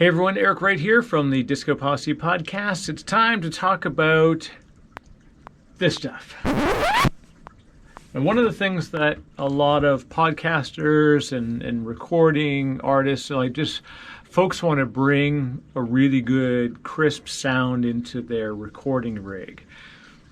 Hey everyone, Eric right here from the Disco Posse podcast. It's time to talk about this stuff. And one of the things that a lot of podcasters and recording artists, like just folks want to bring a really good crisp sound into their recording rig.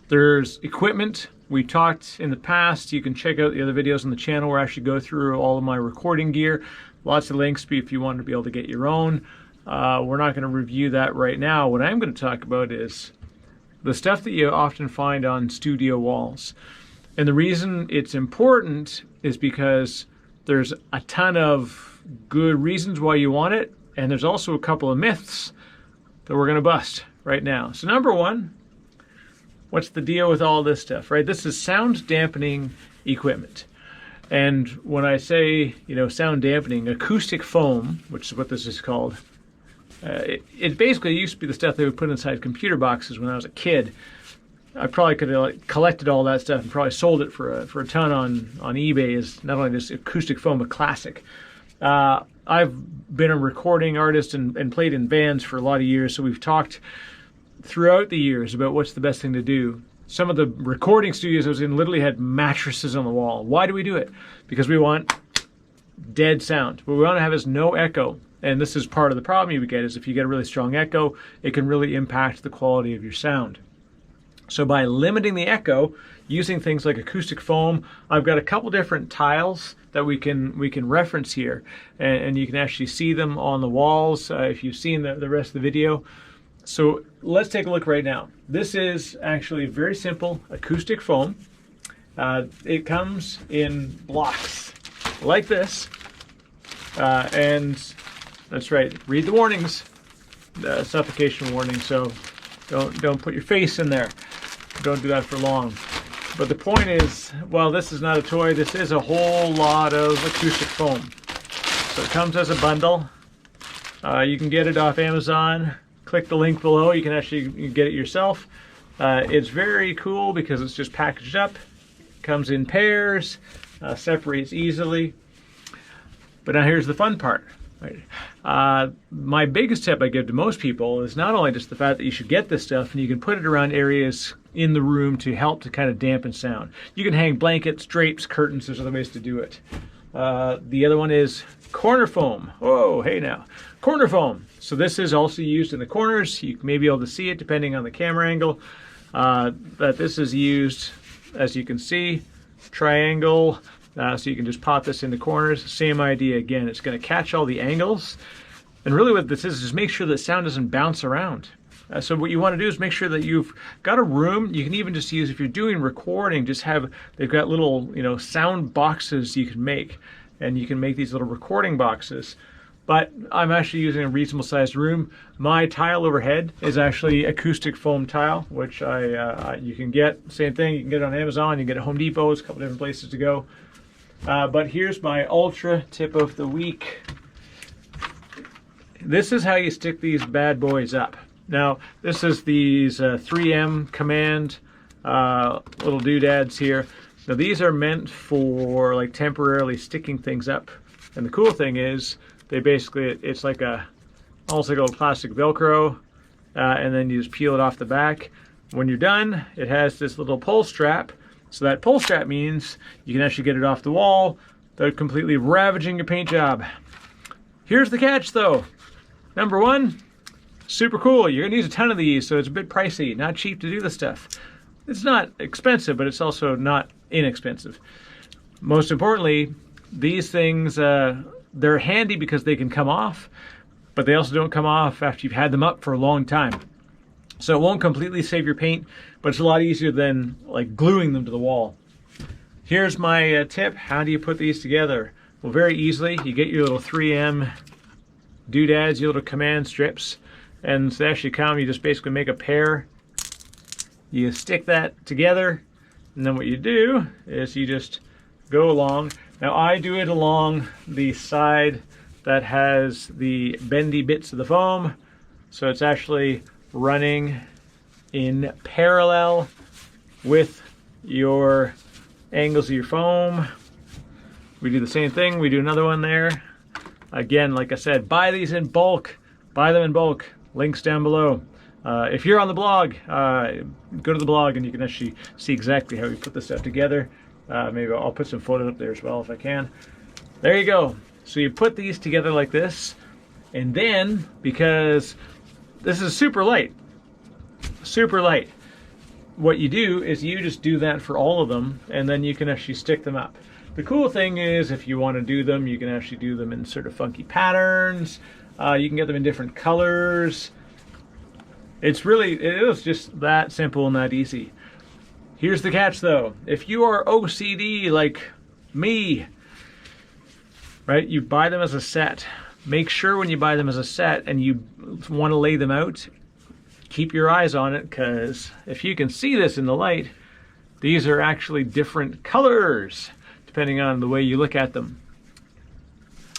There's equipment. We talked in the past. You can check out the other videos on the channel where I actually go through all of my recording gear. Lots of links if you want to be able to get your own. We're not going to review that right now. What I'm going to talk about is the stuff that you often find on studio walls. And the reason it's important is because there's a ton of good reasons why you want it, and there's also a couple of myths that we're going to bust right now. So number one, what's the deal with all this stuff, right? This is sound dampening equipment. And when I say, sound dampening, acoustic foam, which is what this is called, it basically used to be the stuff they would put inside computer boxes when I was a kid. I probably could have collected all that stuff and probably sold it for a ton on eBay. As not only this acoustic foam, but classic. I've been a recording artist and played in bands for a lot of years, so we've talked throughout the years about what's the best thing to do. Some of the recording studios I was in literally had mattresses on the wall. Why do we do it? Because we want dead sound. What we want to have is no echo. And this is part of the problem you get is if you get a really strong echo, it can really impact the quality of your sound. So by limiting the echo, using things like acoustic foam, I've got a couple different tiles that we can reference here. And you can actually see them on the walls if you've seen the rest of the video. So let's take a look right now. This is actually very simple acoustic foam. It comes in blocks like this. And that's right, read the warnings, the suffocation warning, so don't put your face in there. Don't do that for long. But the point is, while this is not a toy, this is a whole lot of acoustic foam. So it comes as a bundle. You can get it off Amazon. Click the link below. You can actually get it yourself. It's very cool because it's just packaged up. Comes in pairs, separates easily. But now here's the fun part. Right. My biggest tip I give to most people is not only just the fact that you should get this stuff and you can put it around areas in the room to help to kind of dampen sound. You can hang blankets, drapes, curtains. There's other ways to do it. The other one is corner foam. Oh, hey now. Corner foam. So this is also used in the corners. You may be able to see it depending on the camera angle. But this is used, as you can see, triangle. So you can just pop this in the corners. Same idea again. It's going to catch all the angles. And really what this is just make sure that sound doesn't bounce around. So what you want to do is make sure that you've got a room. You can even just use, if you're doing recording, just have, they've got little, sound boxes you can make. And you can make these little recording boxes. But I'm actually using a reasonable sized room. My tile overhead is actually acoustic foam tile, which you can get, same thing, you can get it on Amazon, you can get it at Home Depot, there's a couple different places to go. But here's my ultra tip of the week. This is how you stick these bad boys up. Now, this is these 3M command little doodads here. Now, these are meant for like temporarily sticking things up. And the cool thing is, they basically, it's like almost like a little plastic Velcro, and then you just peel it off the back. When you're done, it has this little pull strap. So that pull strap means you can actually get it off the wall without completely ravaging your paint job. Here's the catch though. Number one, super cool. You're gonna use a ton of these, so it's a bit pricey, not cheap to do this stuff. It's not expensive, but it's also not inexpensive. Most importantly, these things, they're handy because they can come off, but they also don't come off after you've had them up for a long time. So it won't completely save your paint, but it's a lot easier than like gluing them to the wall. Here's my tip. How do you put these together? Well, very easily. You get your little 3M doodads, your little command strips, and they actually come, you just basically make a pair. You stick that together, and then what you do is you just go along. Now I do it along the side that has the bendy bits of the foam, so it's actually running in parallel with your angles of your foam. We do the same thing, we do another one there. Again, like I said, buy these in bulk. buy them in bulk. Links down below. If you're on the blog, go to the blog and you can actually see exactly how we put this stuff together. Maybe I'll put some photos up there as well if I can. There you go. So you put these together like this, and then, because this is super light, what you do is you just do that for all of them, and then you can actually stick them up. The cool thing is, if you want to do them, you can actually do them in sort of funky patterns. You can get them in different colors. It is just that simple and that easy. Here's the catch though. If you are OCD like me, right, you buy them as a set. Make sure when you buy them as a set and you want to lay them out, keep your eyes on it, because if you can see this in the light, these are actually different colors depending on the way you look at them.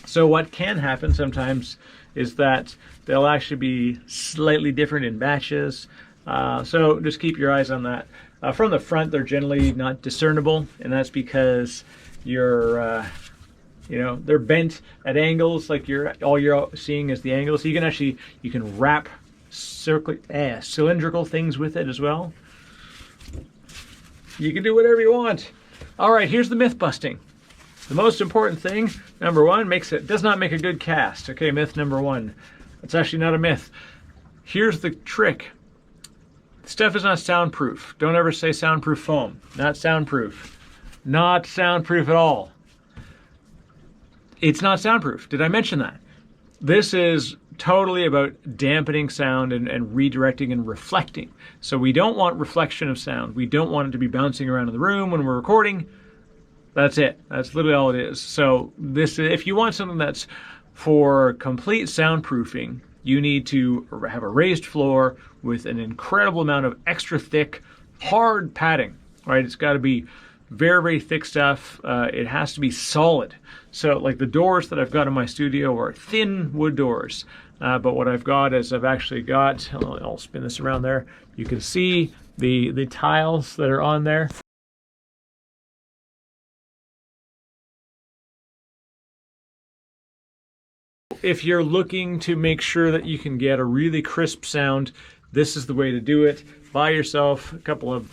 So what can happen sometimes is that they'll actually be slightly different in batches. So just keep your eyes on that. From the front, they're generally not discernible, and that's because they're bent at angles, like all you're seeing is the angle. So you can wrap cylindrical things with it as well. You can do whatever you want. All right, here's the myth busting. The most important thing, number one, does not make a good cast. Okay, myth number one. It's actually not a myth. Here's the trick. Stuff is not soundproof. Don't ever say soundproof foam. Not soundproof. Not soundproof at all. It's not soundproof. Did I mention that? This is totally about dampening sound and redirecting and reflecting. So we don't want reflection of sound. We don't want it to be bouncing around in the room when we're recording. That's it. That's literally all it is. So if you want something that's for complete soundproofing, you need to have a raised floor with an incredible amount of extra thick, hard padding. Right? It's got to be very, very thick stuff. It has to be solid. So like the doors that I've got in my studio are thin wood doors. But what I've got is I'll spin this around there. You can see the tiles that are on there. If you're looking to make sure that you can get a really crisp sound, this is the way to do it. Buy yourself a couple of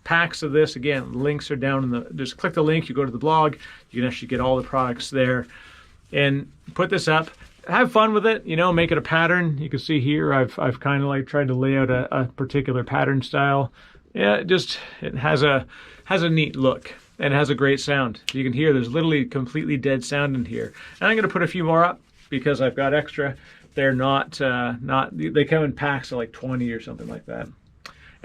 packs of this. Again, links are down just click the link, you go to the blog, you can actually get all the products there. And put this up. Have fun with it, make it a pattern. You can see here I've kind of like tried to lay out a particular pattern style. Yeah, it has a neat look. And it has a great sound. You can hear there's literally completely dead sound in here. And I'm going to put a few more up because I've got extra. They're they come in packs of like 20 or something like that.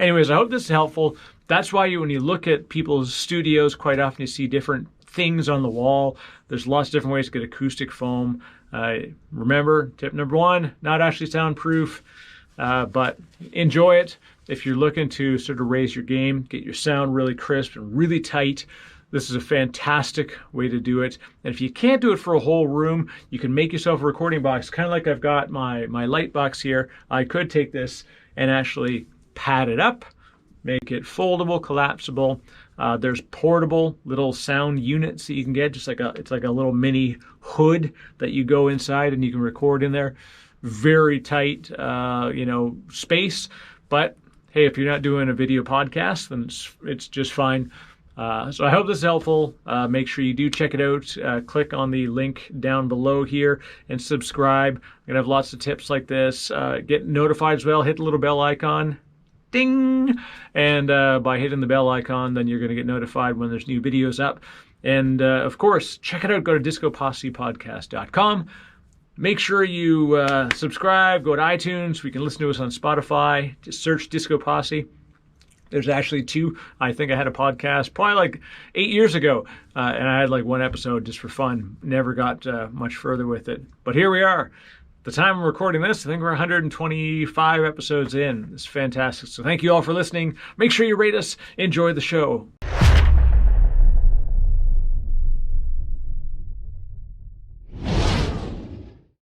Anyways, I hope this is helpful. That's why when you look at people's studios, quite often you see different things on the wall. There's lots of different ways to get acoustic foam. Remember, tip number one, not actually soundproof, but enjoy it. If you're looking to sort of raise your game, get your sound really crisp and really tight, this is a fantastic way to do it. And if you can't do it for a whole room, you can make yourself a recording box, kind of like I've got my light box here. I could take this and actually pad it up, make it foldable, collapsible. There's portable little sound units that you can get, it's like a little mini hood that you go inside and you can record in there. Very tight, space, but hey, if you're not doing a video podcast, then it's just fine. So I hope this is helpful. Make sure you do check it out. Click on the link down below here and subscribe. I'm going to have lots of tips like this. Get notified as well. Hit the little bell icon. Ding! And by hitting the bell icon, then you're going to get notified when there's new videos up. And of course, check it out. Go to discopossepodcast.com. Make sure you subscribe, go to iTunes. We can listen to us on Spotify. Just search Disco Posse. There's actually two. I think I had a podcast probably like 8 years ago, and I had like one episode just for fun. Never got much further with it. But here we are. The time I'm recording this, I think we're 125 episodes in. It's fantastic. So thank you all for listening. Make sure you rate us. Enjoy the show.